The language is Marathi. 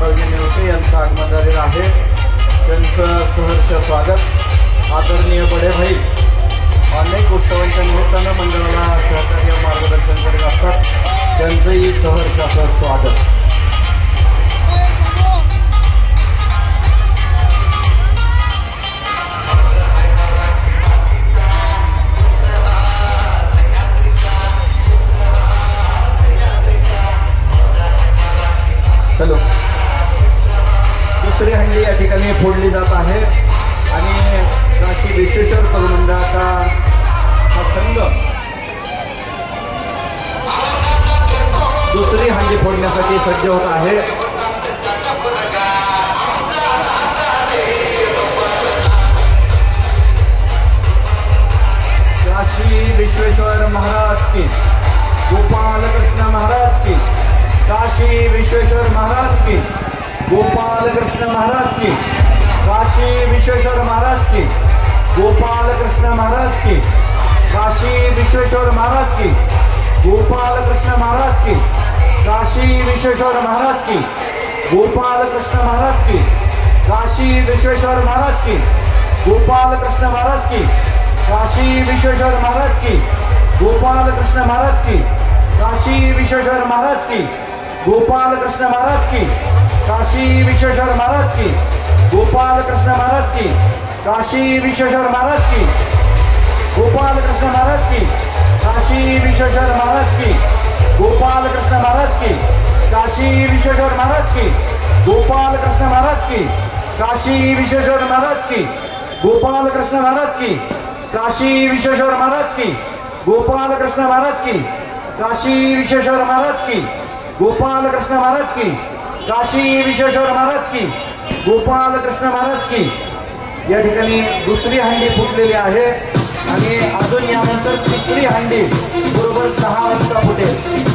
माधवजी नेवसे यांचं आगमन झालेलं आहे। त्यांचं सहर्ष स्वागत। आदरणीय बडे भाई अनेक उत्सवांच्या निमित्तानं मंडळाला सहकार्य मार्गदर्शन करीत असतात, त्यांचंही सहर्ष असं स्वागत। हॅलो, दुसरी हंडी या ठिकाणी फोडली जात आहे आणि काशी विश्वेश्वर तरुण मंडळाचा हा संघ दुसरी हंडी फोडण्यासाठी सज्ज होत आहे। काशी विश्वेश्वर महाराज की, गोपाल कृष्ण महाराज की, काशी विश्वेश्वर महाराज की, गोपाल कृष्ण महाराज की, काशी विश्वेश्वर महाराज की, गोपाल कृष्ण महाराज की, काशी विश्वेश्वर महाराज की, गोपाल कृष्ण महाराज की, काशी विश्वेश्वर महाराज की, गोपाल कृष्ण महाराज की, काशी विश्वेश्वर महाराज की, गोपाल कृष्ण महाराज की, काशी विश्वेश्वर महाराज की, गोपाल कृष्ण महाराज की, काशी विश्वेश्वर महाराज की, गोपाल कृष्ण महाराज की, काशी विश्वेश्वर महाराज की, गोपाल कृष्ण महाराज की, काशी विश्वेश्वर महाराज की, गोपाल कृष्ण महाराज की, काशी विश्वेश्वर महाराज की, गोपाल कृष्ण महाराज की, काशी विश्वेश्वर महाराज की, गोपाल कृष्ण महाराज की, काशी विश्वेश्वर महाराज की, गोपाल कृष्ण महाराज की, काशी विश्वेश्वर महाराज की, गोपाल कृष्ण महाराज की, काशी विश्वेश्वर महाराज की, गोपाल कृष्ण महाराज की, काशी विश्वेश्वर महाराज की, गोपाल कृष्ण महाराज की। या ठिकाणी दुसरी हंडी फुटलेली आहे आणि अजून यानंतर तिसरी हंडी बरोबर 10 वाजता फुटेल।